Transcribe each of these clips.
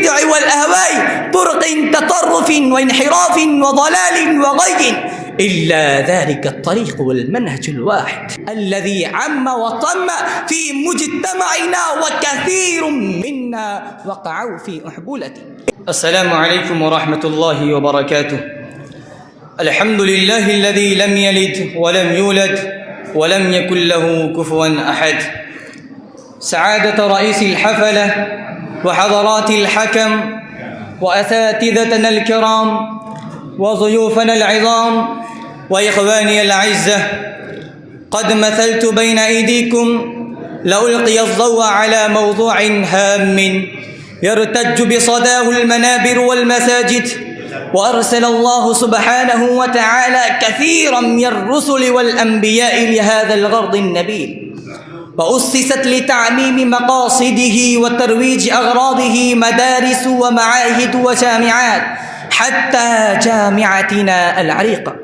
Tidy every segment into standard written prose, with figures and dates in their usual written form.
البدع والأهواء، طرق تطرف وانحراف وضلال وغي، إلا ذلك الطريق والمنهج الواحد الذي عم وطم في مجتمعنا وكثير منا وقعوا في أحبولته. السلام عليكم ورحمة الله وبركاته. الحمد لله الذي لم يلد ولم يولد ولم يكن له كفوا أحد. سعادة رئيس الحفلة وحضرات الحكم وأساتذتنا الكرام وضيوفنا العظام وإخواني الأعزة، قد مثلت بين أيديكم لألقي الضوء على موضوع هام يرتج بصداه المنابر والمساجد، وأرسل الله سبحانه وتعالى كثيرا من الرسل والأنبياء لهذا الغرض النبيل، وأسست لتعميم مقاصده وترويج أغراضه مدارس ومعاهد وجامعات، حتى جامعتنا العريقة،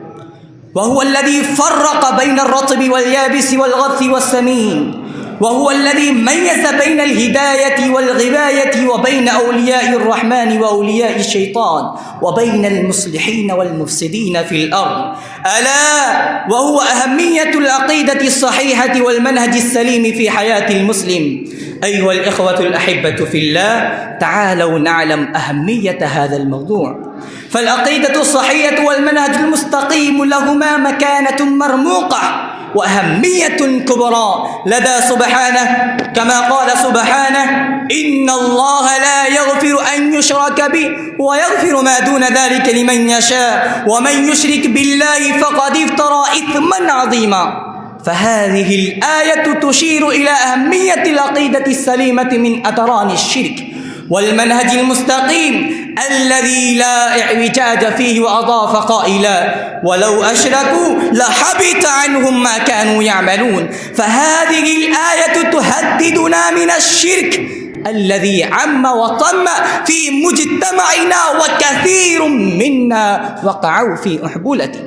وهو الذي فرق بين الرطب واليابس والغث والسمين، وهو الذي ميز بين الهداية والغواية وبين أولياء الرحمن وأولياء الشيطان وبين المصلحين والمفسدين في الأرض. ألا وهو أهمية العقيدة الصحيحة والمنهج السليم في حياة المسلم. أيها الإخوة الأحبة في الله، تعالوا نعلم أهمية هذا الموضوع. فالعقيدة الصحيحة والمنهج المستقيم لهما مكانة مرموقة وأهمية كبرى لدى سبحانه، كما قال سبحانه: إن الله لا يغفر أن يشرك به ويغفر ما دون ذلك لمن يشاء ومن يشرك بالله فقد افترى إثما عظيما. فهذه الآية تشير إلى أهمية العقيدة السليمة من أدران الشرك والمنهج المستقيم الذي لا اعوجاج فيه، وأضاف قائلا: ولو أشركوا لحبط عنهم ما كانوا يعملون. فهذه الآية تهددنا من الشرك الذي عم وطم في مجتمعنا وكثير منا وقعوا في أحبولته،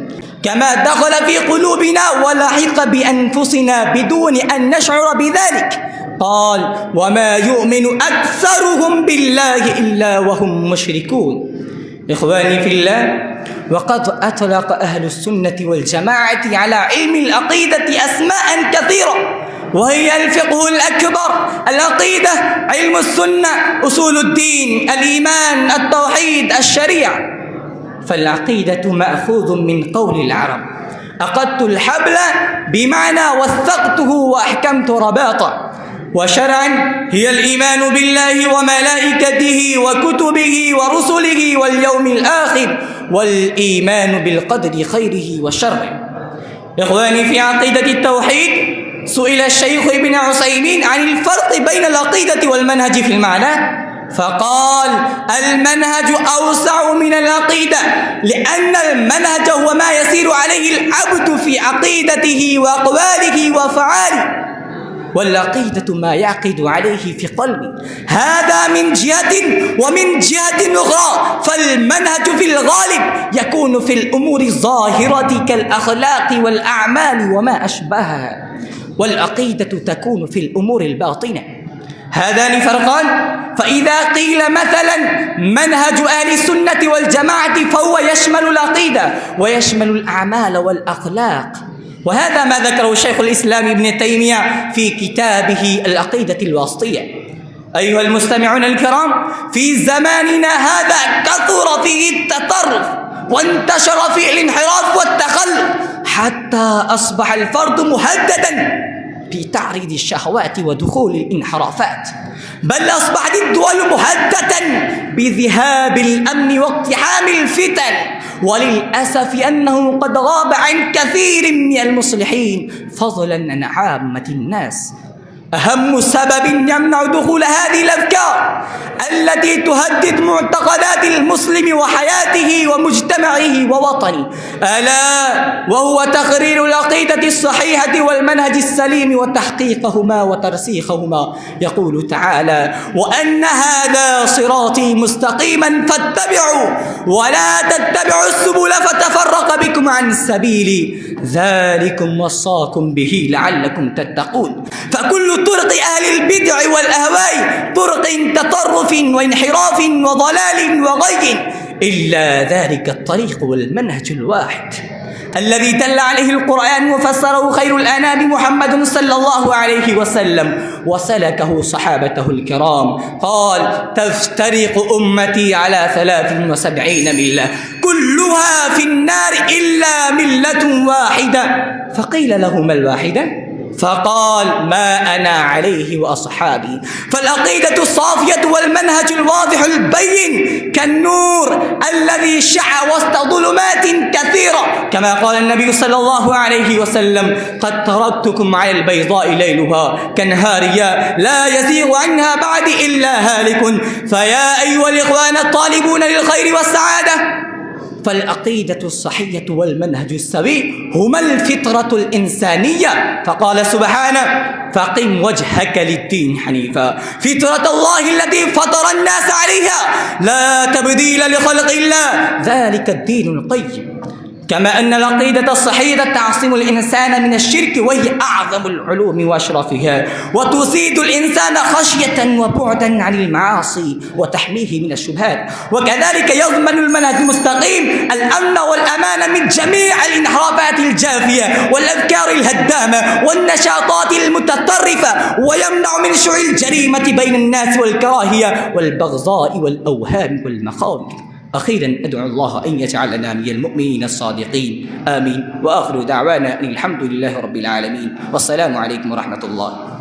كما دخل في قلوبنا ولحق بأنفسنا بدون أن نشعر بذلك. قال: وما يؤمن أكثرهم بالله إلا وهم مشركون. إخواني في الله، وقد أطلق أهل السنة والجماعة على علم العقيدة أسماء كثيرة، وهي الفقه الأكبر، العقيدة، علم السنة، أصول الدين، الإيمان، التوحيد، الشريعة. فالعقيدة مأخوذ من قول العرب: أقدت الحبل بمعنى وثقته وأحكمت رباطه. وشرعا هي الإيمان بالله وملائكته وكتبه ورسله واليوم الآخر، والإيمان بالقدر خيره وشره. إخواني في عقيدة التوحيد، سئل الشيخ ابن عثيمين عن الفرق بين العقيدة والمنهج في المعنى، فقال: المنهج أوسع من العقيدة، لأن المنهج هو ما يسير عليه العبد في عقيدته وأقواله وأفعاله، والعقيدة ما يعقد عليه في قلبه. هذا من جهة، ومن جهة أخرى فالمنهج في الغالب يكون في الأمور الظاهرة كالأخلاق والأعمال وما أشبهها، والعقيدة تكون في الأمور الباطنة. هذان فرقان. فإذا قيل مثلا منهج أهل السنة والجماعة فهو يشمل العقيدة ويشمل الأعمال والأخلاق، وهذا ما ذكره شيخ الإسلام ابن تيمية في كتابه العقيدة الواسطية. أيها المستمعون الكرام، في زماننا هذا كثر فيه التطرف وانتشر فيه الانحراف والتخلف، حتى أصبح الفرد مهددا بتعريض الشهوات ودخول الانحرافات، بل أصبحت الدول مهددة بذهاب الأمن واقتحام الفتن. وللأسف أنه قد غاب عن كثير من المصلحين فضلا عن عامة الناس. أهم سبب يمنع دخول هذه الأفكار التي تهدد معتقدات المسلم وحياته ومجتمعه ووطنه، ألا وهو تقرير العقيدة الصحيحة والمنهج السليم وتحقيقهما وترسيخهما. يقول تعالى: وأن هذا صراطي مستقيما فاتبعوا ولا تتبعوا السبل فتفرق بكم عن السبيل ذلكم وصاكم به لعلكم تتقون. فكل طرق أهل البدع والأهواء طرق تطرف وانحراف وضلال وغي إلا ذلك الطريق والمنهج الواحد الذي دل عليه القرآن وفسره خير الأنام محمد صلى الله عليه وسلم وسلكه صحابته الكرام. قال: تفترق أمتي على 73 ملة كلها في النار إلا ملة واحدة. فقيل له: ما الواحدة؟ فقال: ما أنا عليه وأصحابي. فالعقيدة الصافية والمنهج الواضح البين كالنور الذي شع وسط ظلمات كثيرة، كما قال النبي صلى الله عليه وسلم: قد تركتكم على البيضاء ليلها كنهارها لا يزيغ عنها بعد إلا هالك. فيا أيها الإخوان الطالبون للخير والسعادة، فالعقيدة الصحية والمنهج السوي هما الفطرة الإنسانية. فقال سبحانه: فقم وجهك للدين حنيفا فطرة الله التي فطر الناس عليها لا تبديل لخلق الله ذلك الدين القيم. كما أن العقيدة الصحيحة تعصم الإنسان من الشرك، وهي أعظم العلوم وأشرفها، وتزيد الإنسان خشية وبعدا عن المعاصي وتحميه من الشبهات. وكذلك يضمن المنهج المستقيم الأمن والأمان من جميع الانحرافات الجافية والأفكار الهدامة والنشاطات المتطرفة، ويمنع من شيوع الجريمة بين الناس والكراهية والبغضاء والأوهام والمخاوف. أخيرا أدعو الله أن يجعلنا من المؤمنين الصادقين، آمين. وآخر دعوانا أن الحمد لله رب العالمين، والسلام عليكم ورحمة الله.